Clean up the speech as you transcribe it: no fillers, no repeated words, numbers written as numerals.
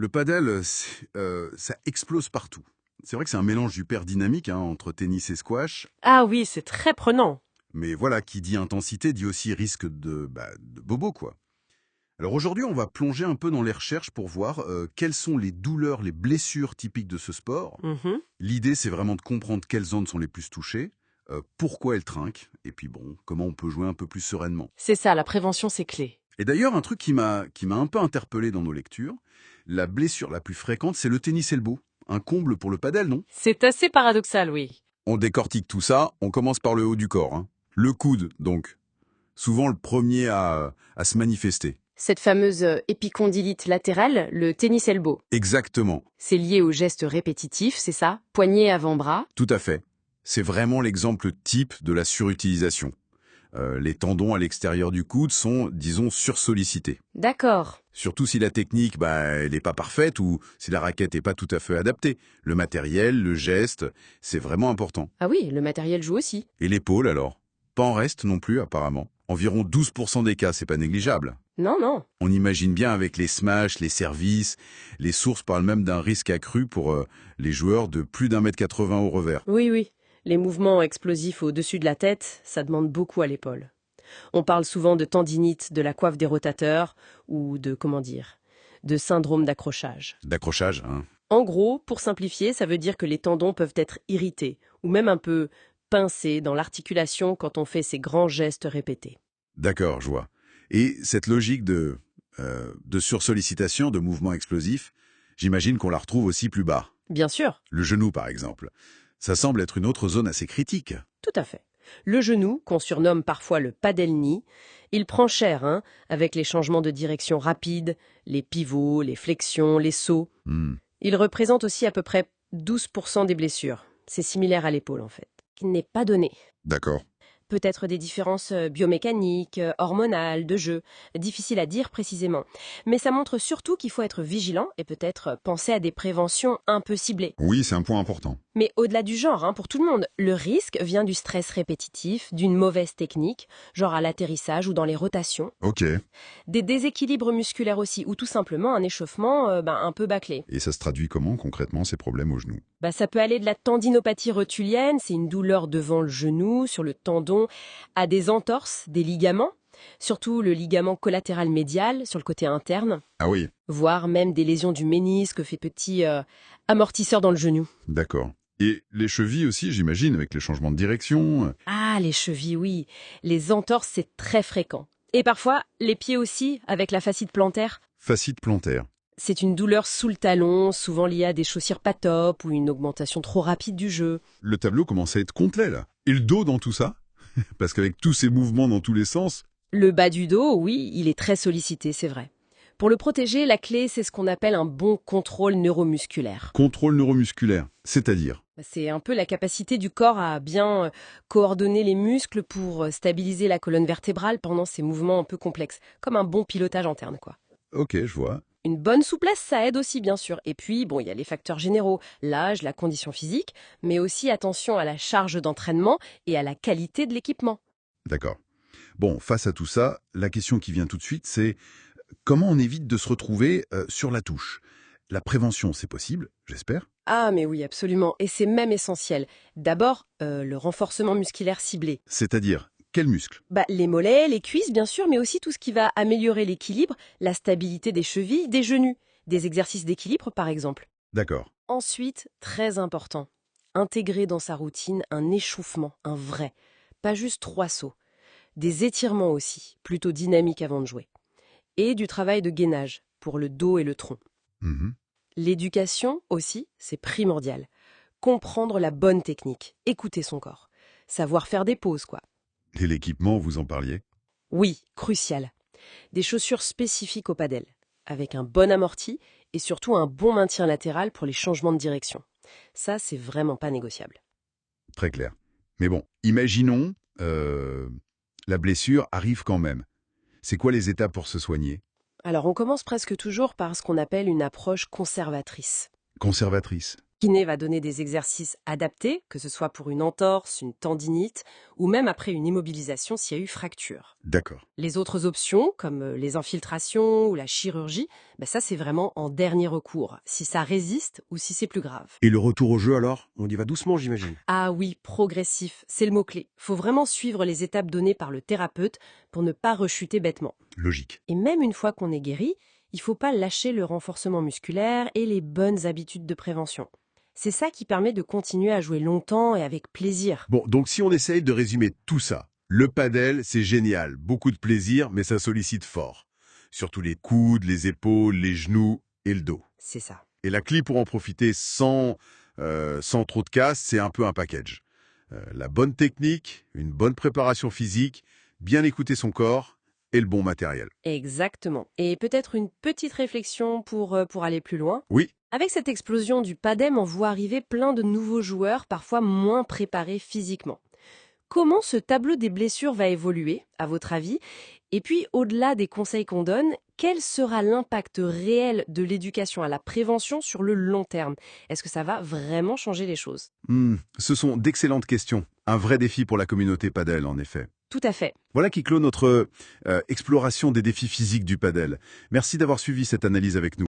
Le padel, ça explose partout. C'est vrai que c'est un mélange hyper dynamique entre tennis et squash, Ah oui, c'est très prenant. mais voilà, qui dit intensité dit aussi risque de bobo, quoi. Alors aujourd'hui, on va plonger un peu dans les recherches pour voir quelles sont les douleurs, les blessures typiques de ce sport. Mhm. L'idée, c'est vraiment de comprendre quelles zones sont les plus touchées, pourquoi elles trinquent, et puis bon, comment on peut jouer un peu plus sereinement. C'est ça, la prévention, c'est clé. Et d'ailleurs, un truc qui m'a un peu interpellé dans nos lectures, la blessure la plus fréquente, c'est le tennis elbow. Un comble pour le padel, non? C'est assez paradoxal, oui. On décortique tout ça, on commence par le haut du corps. Le coude, donc. Souvent le premier à se manifester. Cette fameuse épicondylite latérale, le tennis elbow. Exactement, C'est lié au geste répétitif, c'est ça? Poignet avant-bras. tout à fait. C'est vraiment l'exemple type de la surutilisation. Les tendons à l'extérieur du coude sont, disons, sursollicités. D'accord. Surtout si la technique, elle n'est pas parfaite ou si la raquette n'est pas tout à fait adaptée. Le matériel, le geste, c'est vraiment important. Ah oui, le matériel joue aussi. Et l'épaule alors? Pas en reste non plus apparemment. Environ 12% des cas, c'est pas négligeable. Non, non. On imagine bien avec les smashs, les services, les sources parlent même d'un risque accru pour les joueurs de plus d'1,80 m au revers. Oui, oui. Les mouvements explosifs au-dessus de la tête, ça demande beaucoup à l'épaule. On parle souvent de tendinite de la coiffe des rotateurs ou de, comment dire, de syndrome d'accrochage. D'accrochage, En gros, pour simplifier, ça veut dire que les tendons peuvent être irrités ou même un peu pincés dans l'articulation quand on fait ces grands gestes répétés. D'accord, je vois. Et cette logique de sursollicitation, de mouvement explosif, j'imagine qu'on la retrouve aussi plus bas. Bien sûr, Le genou, par exemple. Ça semble être une autre zone assez critique. tout à fait. Le genou, qu'on surnomme parfois le padel knee, il prend cher, avec les changements de direction rapides, les pivots, les flexions, les sauts. Hmm, Il représente aussi à peu près 12% des blessures. C'est similaire à l'épaule en fait. Qui n'est pas donné. d'accord. Peut-être des différences biomécaniques, hormonales, de jeu. Difficile à dire précisément. Mais ça montre surtout qu'il faut être vigilant et peut-être penser à des préventions un peu ciblées. Oui, c'est un point important. Mais au-delà du genre, pour tout le monde, le risque vient du stress répétitif, d'une mauvaise technique, genre à l'atterrissage ou dans les rotations, Ok. des déséquilibres musculaires aussi, ou tout simplement un échauffement un peu bâclé. Et ça se traduit comment concrètement ces problèmes au genou? Ça peut aller de la tendinopathie rotulienne, c'est une douleur devant le genou, sur le tendon, à des entorses, des ligaments, surtout le ligament collatéral médial sur le côté interne, Ah oui, voire même des lésions du ménisque, fait petit amortisseur dans le genou. d'accord. Et les chevilles aussi, j'imagine, avec les changements de direction. Ah, les chevilles, oui. Les entorses, c'est très fréquent. Et parfois, les pieds aussi, avec la fascite plantaire. Fascite plantaire. C'est une douleur sous le talon, souvent liée à des chaussures pas top ou une augmentation trop rapide du jeu. Le tableau commence à être complet, là. Et le dos dans tout ça? Parce qu'avec tous ces mouvements dans tous les sens... Le bas du dos, oui, il est très sollicité, c'est vrai. Pour le protéger, la clé, c'est ce qu'on appelle un bon contrôle neuromusculaire. Contrôle neuromusculaire, c'est-à-dire... C'est un peu la capacité du corps à bien coordonner les muscles pour stabiliser la colonne vertébrale pendant ces mouvements un peu complexes, comme un bon pilotage interne, quoi. Ok, je vois. Une bonne souplesse, ça aide aussi, bien sûr. Et puis, il y a les facteurs généraux, l'âge, la condition physique, mais aussi attention à la charge d'entraînement et à la qualité de l'équipement. D'accord. Bon, face à tout ça, la question qui vient tout de suite, c'est comment on évite de se retrouver sur la touche? La prévention, c'est possible, j'espère. Ah, mais oui, absolument. Et c'est même essentiel. D'abord, le renforcement musculaire ciblé. C'est-à-dire, quel muscle? Les mollets, les cuisses, bien sûr, mais aussi tout ce qui va améliorer l'équilibre, la stabilité des chevilles, des genoux. Des exercices d'équilibre, par exemple. D'accord. Ensuite, très important, intégrer dans sa routine un échauffement, un vrai. Pas juste 3 sauts. Des étirements aussi, plutôt dynamiques avant de jouer. Et du travail de gainage, pour le dos et le tronc. Mhm. L'éducation aussi, c'est primordial. Comprendre la bonne technique, écouter son corps. Savoir faire des pauses, quoi. Et l'équipement, vous en parliez? Oui, crucial. Des chaussures spécifiques au padel, avec un bon amorti et surtout un bon maintien latéral pour les changements de direction. Ça, c'est vraiment pas négociable. Très clair. Mais bon, imaginons, la blessure arrive quand même. C'est quoi les étapes pour se soigner? Alors, on commence presque toujours par ce qu'on appelle une approche conservatrice. Conservatrice. Kiné va donner des exercices adaptés, que ce soit pour une entorse, une tendinite, ou même après une immobilisation s'il y a eu fracture. D'accord. Les autres options, comme les infiltrations ou la chirurgie, ça c'est vraiment en dernier recours, si ça résiste ou si c'est plus grave. Et le retour au jeu alors? On y va doucement, j'imagine. Ah oui, progressif, c'est le mot-clé. Faut vraiment suivre les étapes données par le thérapeute pour ne pas rechuter bêtement. Logique. Et même une fois qu'on est guéri, il faut pas lâcher le renforcement musculaire et les bonnes habitudes de prévention. C'est ça qui permet de continuer à jouer longtemps et avec plaisir. Bon, donc si on essaye de résumer tout ça, le padel, c'est génial, beaucoup de plaisir, mais ça sollicite fort. Surtout les coudes, les épaules, les genoux et le dos. C'est ça. Et la clé pour en profiter sans trop de casse, c'est un peu un package. La bonne technique, une bonne préparation physique, bien écouter son corps et le bon matériel. Exactement. Et peut-être une petite réflexion pour aller plus loin. Oui, Avec cette explosion du padel, on voit arriver plein de nouveaux joueurs, parfois moins préparés physiquement. Comment ce tableau des blessures va évoluer, à votre avis? Et puis, au-delà des conseils qu'on donne, quel sera l'impact réel de l'éducation à la prévention sur le long terme? Est-ce que ça va vraiment changer les choses? ce sont d'excellentes questions. Un vrai défi pour la communauté padel, en effet. Tout à fait. Voilà qui clôt notre exploration des défis physiques du padel. Merci d'avoir suivi cette analyse avec nous.